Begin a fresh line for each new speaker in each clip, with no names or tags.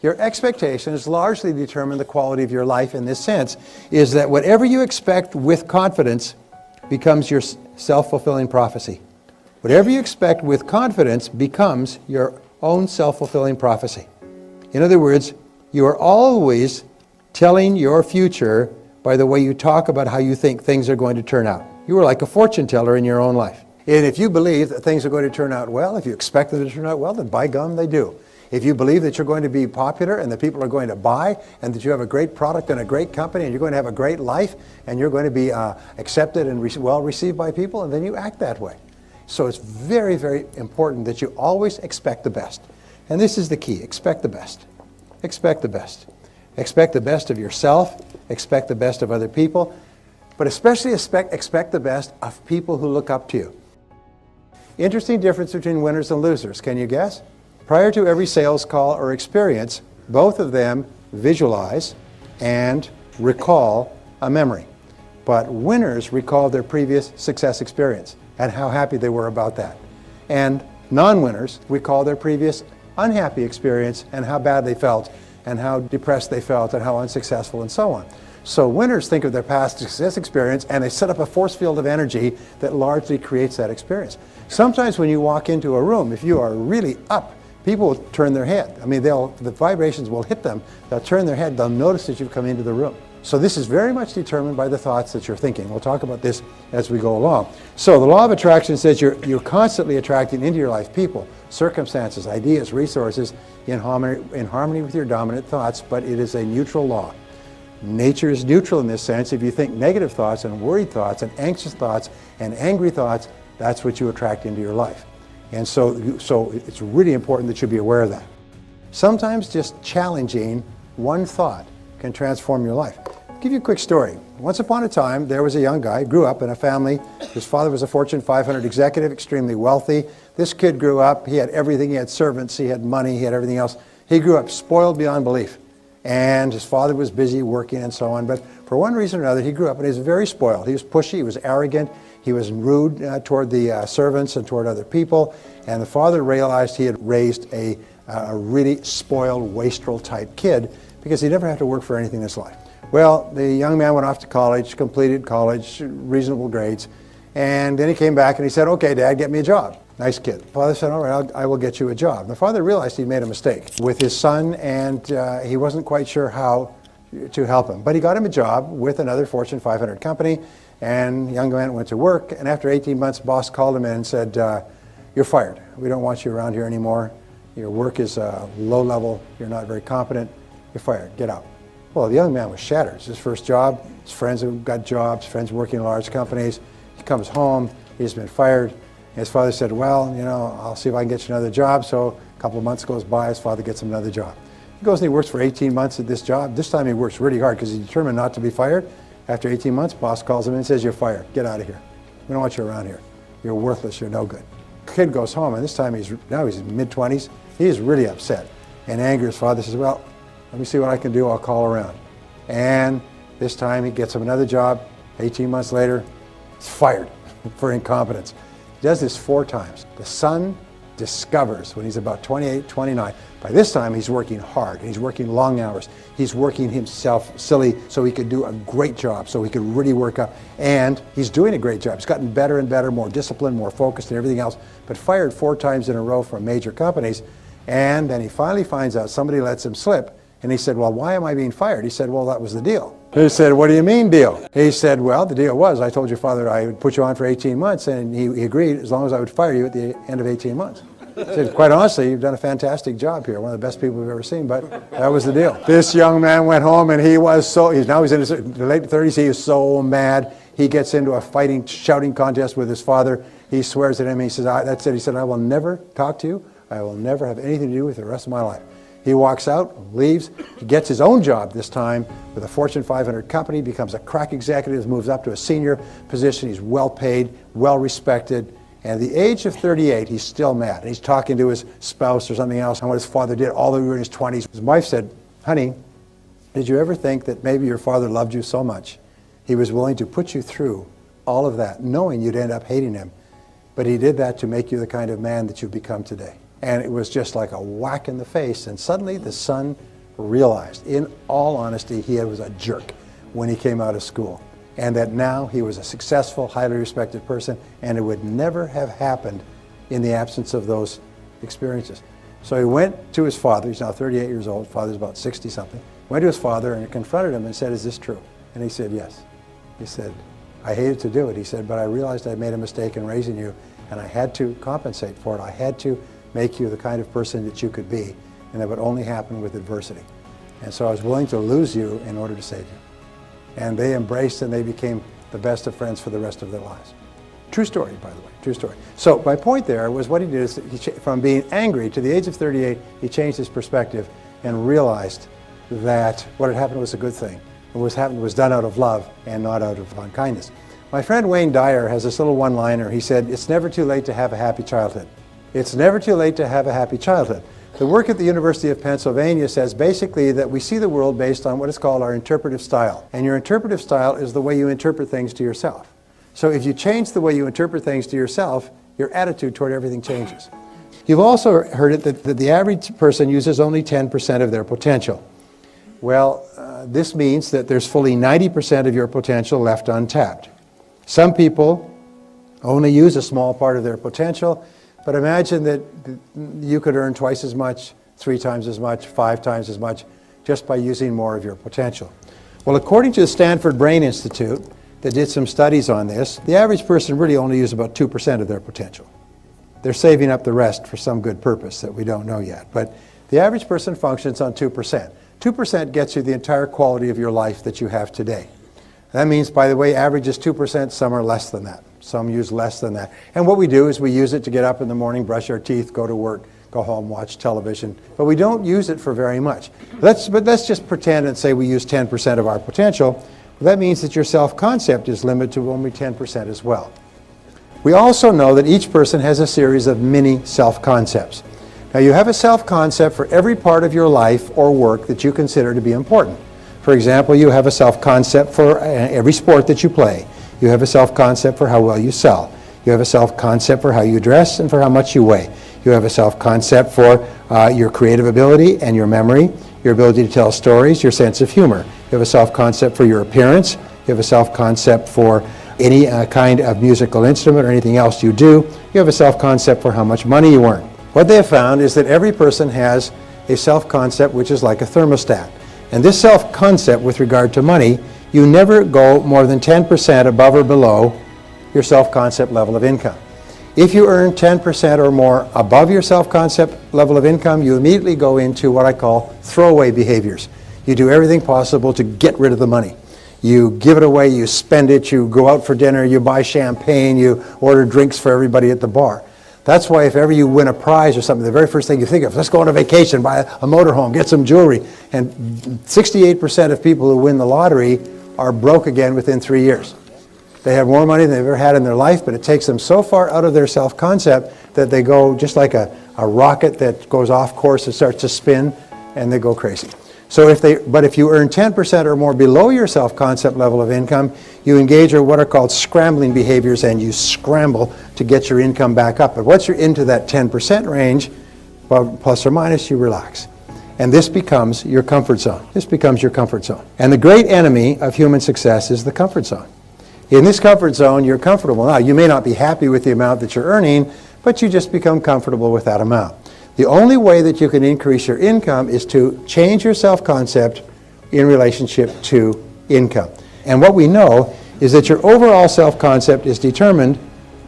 Your expectations largely determine the quality of your life in this sense, is that whatever you expect with confidence becomes your self-fulfilling prophecy. Whatever you expect with confidence becomes your own self-fulfilling prophecy. In other words, you are always telling your future by the way you talk about how you think things are going to turn out. You are like a fortune teller in your own life. And if you believe that things are going to turn out well, if you expect them to turn out well, then by gum, they do. If you believe that you're going to be popular and that people are going to buy and that you have a great product and a great company and you're going to have a great life and you're going to be accepted and well received by people, and then you act that way. So it's very, very important that you always expect the best. And this is the key. Expect the best. Expect the best. Expect the best of yourself. Expect the best of other people. But especially expect the best of people who look up to you. Interesting difference between winners and losers. Can you guess? Prior to every sales call or experience, both of them visualize and recall a memory. But winners recall their previous success experience and how happy they were about that. And non-winners recall their previous unhappy experience and how bad they felt and how depressed they felt and how unsuccessful and so on. So winners think of their past success experience and they set up a force field of energy that largely creates that experience. Sometimes when you walk into a room, if you are really up, people will turn their head. I mean, the vibrations will hit them. They'll turn their head. They'll notice that you've come into the room. So this is very much determined by the thoughts that you're thinking. We'll talk about this as we go along. So the law of attraction says you're constantly attracting into your life people, circumstances, ideas, resources in harmony with your dominant thoughts, but it is a neutral law. Nature is neutral in this sense. If you think negative thoughts and worried thoughts and anxious thoughts and angry thoughts, that's what you attract into your life. And so it's really important that you be aware of that. Sometimes just challenging one thought can transform your life. I'll give you a quick story. Once upon a time, there was a young guy, grew up in a family. His father was a Fortune 500 executive, extremely wealthy. This kid grew up, he had everything, he had servants, he had money, he had everything else. He grew up spoiled beyond belief. And his father was busy working and so on. But for one reason or another, he grew up and he was very spoiled. He was pushy, he was arrogant, he was rude toward the servants and toward other people. And the father realized he had raised a really spoiled, wastrel type kid because he never had to work for anything in his life. Well, the young man went off to college, completed college, reasonable grades. And then he came back and he said, "Okay, Dad, get me a job." Nice kid. The father said, "All right, I will get you a job." The father realized he'd made a mistake with his son, and he wasn't quite sure how to help him. But he got him a job with another Fortune 500 company, and the young man went to work. And after 18 months, boss called him in and said, "You're fired. We don't want you around here anymore. Your work is low level. You're not very competent. You're fired. Get out." Well, the young man was shattered. It's his first job. His friends have got jobs, friends working in large companies. He comes home. He's been fired. His father said, "Well, I'll see if I can get you another job." So a couple of months goes by, his father gets him another job. He goes and he works for 18 months at this job. This time he works really hard because he's determined not to be fired. After 18 months, boss calls him in and says, "You're fired. Get out of here. We don't want you around here. You're worthless. You're no good." The kid goes home, and this time he's in mid-20s. He's really upset and angry. His father says, "Well, let me see what I can do. I'll call around." And this time he gets him another job. 18 months later, he's fired for incompetence. He does this 4 times. The son discovers when he's about 28, 29, by this time he's working hard. He's working long hours. He's working himself silly so he could do a great job, so he could really work up. And he's doing a great job. He's gotten better and better, more disciplined, more focused and everything else, but fired 4 times in a row from major companies. And then he finally finds out somebody lets him slip. And he said, "Well, why am I being fired?" He said, "Well, that was the deal." He said, "What do you mean deal?" He said, "Well, the deal was I told your father I would put you on for 18 months, and he agreed as long as I would fire you at the end of 18 months. He said, "Quite honestly, you've done a fantastic job here, one of the best people we've ever seen, but that was the deal." This young man went home, and he's in his late 30s. He is so mad. He gets into a shouting contest with his father. He swears at him. He says, "That's it." He said, "I will never talk to you. I will never have anything to do with you the rest of my life." He walks out, leaves. He gets his own job this time with a Fortune 500 company, becomes a crack executive, moves up to a senior position. He's well paid, well respected. And at the age of 38, he's still mad. And he's talking to his spouse or something else on what his father did all the way in his 20s. His wife said, "Honey, did you ever think that maybe your father loved you so much he was willing to put you through all of that, knowing you'd end up hating him? But he did that to make you the kind of man that you've become today." And it was just like a whack in the face. And suddenly the son realized, in all honesty, he was a jerk when he came out of school, and that now he was a successful, highly respected person, and it would never have happened in the absence of those experiences. So he went to his father. He's now 38 years old. Father's about 60-something. Went to his father and confronted him and said, "Is this true?" And he said, "Yes." He said, "I hated to do it." He said, "But I realized I made a mistake in raising you, and I had to compensate for it. I had to make you the kind of person that you could be, and that would only happen with adversity. And so I was willing to lose you in order to save you." And they embraced, and they became the best of friends for the rest of their lives. True story, by the way, true story. So my point there was what he did is from being angry to the age of 38, he changed his perspective and realized that what had happened was a good thing. What happened was done out of love and not out of unkindness. My friend Wayne Dyer has this little one-liner. He said, "It's never too late to have a happy childhood." It's never too late to have a happy childhood. The work at the University of Pennsylvania says basically that we see the world based on what is called our interpretive style. And your interpretive style is the way you interpret things to yourself. So if you change the way you interpret things to yourself, your attitude toward everything changes. You've also heard it that the average person uses only 10% of their potential. Well, this means that there's fully 90% of your potential left untapped. Some people only use a small part of their potential, but imagine that you could earn twice as much, 3 times as much, 5 times as much, just by using more of your potential. Well, according to the Stanford Brain Institute, that did some studies on this, the average person really only uses about 2% of their potential. They're saving up the rest for some good purpose that we don't know yet. But the average person functions on 2%. 2% gets you the entire quality of your life that you have today. That means, by the way, average is 2%, some are less than that. Some use less than that. And what we do is we use it to get up in the morning, brush our teeth, go to work, go home, watch television. But we don't use it for very much. But let's just pretend and say we use 10% of our potential. Well, that means that your self-concept is limited to only 10% as well. We also know that each person has a series of mini self-concepts. Now, you have a self-concept for every part of your life or work that you consider to be important. For example, you have a self-concept for every sport that you play. You have a self-concept for how well you sell. You have a self-concept for how you dress and for how much you weigh. You have a self-concept for your creative ability and your memory, your ability to tell stories, your sense of humor. You have a self-concept for your appearance. You have a self-concept for any kind of musical instrument or anything else you do. You have a self-concept for how much money you earn. What they have found is that every person has a self-concept which is like a thermostat. And this self-concept with regard to money, you never go more than 10% above or below your self-concept level of income. If you earn 10% or more above your self-concept level of income, you immediately go into what I call throwaway behaviors. You do everything possible to get rid of the money. You give it away, you spend it, you go out for dinner, you buy champagne, you order drinks for everybody at the bar. That's why if ever you win a prize or something, the very first thing you think of, let's go on a vacation, buy a motorhome, get some jewelry. And 68% of people who win the lottery are broke again within 3 years. They have more money than they've ever had in their life, but it takes them so far out of their self-concept that they go just like a rocket that goes off course and starts to spin, and they go crazy. So if you earn 10% or more below your self-concept level of income, you engage in what are called scrambling behaviors, and you scramble to get your income back up. But once you're into that 10% range, well, plus or minus, you relax. And this becomes your comfort zone. This becomes your comfort zone. And the great enemy of human success is the comfort zone. In this comfort zone, you're comfortable. Now, you may not be happy with the amount that you're earning, but you just become comfortable with that amount. The only way that you can increase your income is to change your self-concept in relationship to income. And what we know is that your overall self-concept is determined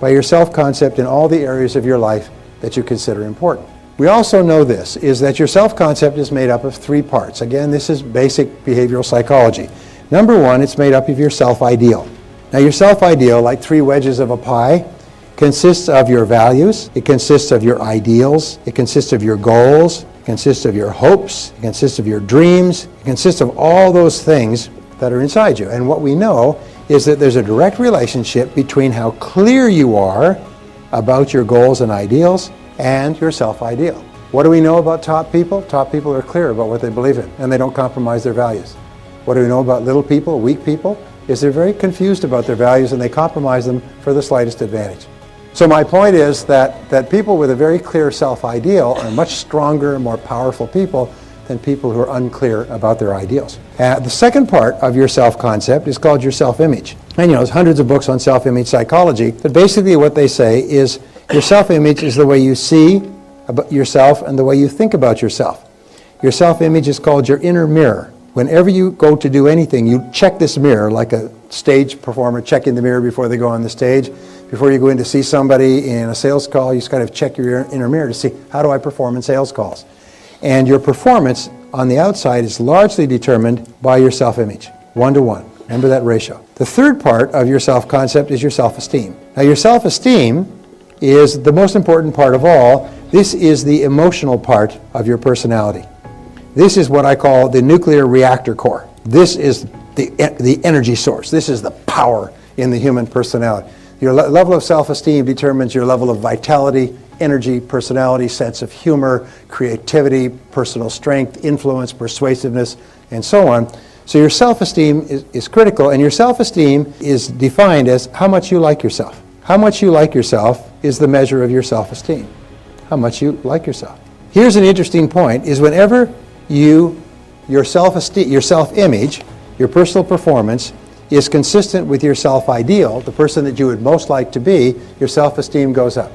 by your self-concept in all the areas of your life that you consider important. We also know this, is that your self-concept is made up of 3 parts. Again, this is basic behavioral psychology. Number 1, it's made up of your self-ideal. Now, your self-ideal, like 3 wedges of a pie, consists of your values, it consists of your ideals, it consists of your goals, it consists of your hopes, it consists of your dreams, it consists of all those things that are inside you. And what we know is that there's a direct relationship between how clear you are about your goals and ideals and your self-ideal. What do we know about top people? Top people are clear about what they believe in, and they don't compromise their values. What do we know about little people, weak people? Is they're very confused about their values, and they compromise them for the slightest advantage. So my point is that people with a very clear self-ideal are much stronger, more powerful people than people who are unclear about their ideals. The second part of your self-concept is called your self-image. And there's hundreds of books on self-image psychology, but basically what they say is your self-image is the way you see about yourself and the way you think about yourself. Your self-image is called your inner mirror. Whenever you go to do anything, you check this mirror like a stage performer checking the mirror before they go on the stage. Before you go in to see somebody in a sales call, you just kind of check your inner mirror to see, how do I perform in sales calls? And your performance on the outside is largely determined by your self-image, 1-to-1. Remember that ratio. The third part of your self-concept is your self-esteem. Now your self-esteem is the most important part of all. This is the emotional part of your personality. This is what I call the nuclear reactor core. This is the energy source. This is the power in the human personality. Your level of self-esteem determines your level of vitality, energy, personality, sense of humor, creativity, personal strength, influence, persuasiveness, and so on. So your self-esteem is critical, and your self-esteem is defined as how much you like yourself. How much you like yourself is the measure of your self-esteem. How much you like yourself. Here's an interesting point, is whenever your self-esteem, your self-image, your personal performance is consistent with your self-ideal, the person that you would most like to be, your self-esteem goes up.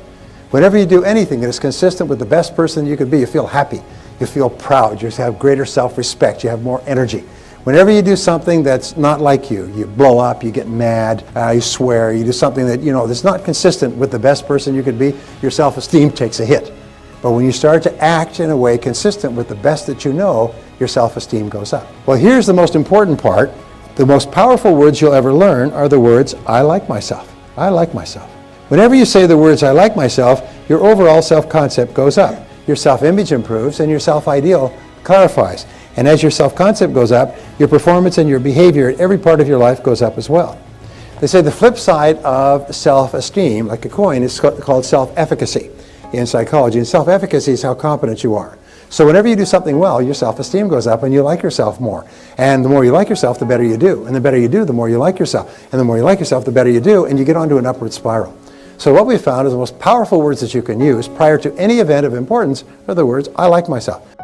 Whenever you do anything that is consistent with the best person you could be, you feel happy, you feel proud, you have greater self-respect, you have more energy. Whenever you do something that's not like you blow up, you get mad, you swear, you do something that that's not consistent with the best person you could be, your self-esteem takes a hit. But when you start to act in a way consistent with the best that you know, your self-esteem goes up. Well, here's the most important part. The most powerful words you'll ever learn are the words, I like myself. I like myself. Whenever you say the words, I like myself, your overall self-concept goes up. Your self-image improves and your self-ideal clarifies. And as your self-concept goes up, your performance and your behavior at every part of your life goes up as well. They say the flip side of self-esteem, like a coin, is called self-efficacy in psychology. And self-efficacy is how competent you are. So whenever you do something well, your self-esteem goes up and you like yourself more. And the more you like yourself, the better you do. And the better you do, the more you like yourself. And the more you like yourself, the better you do, and you get onto an upward spiral. So what we found is the most powerful words that you can use prior to any event of importance are the words, I like myself.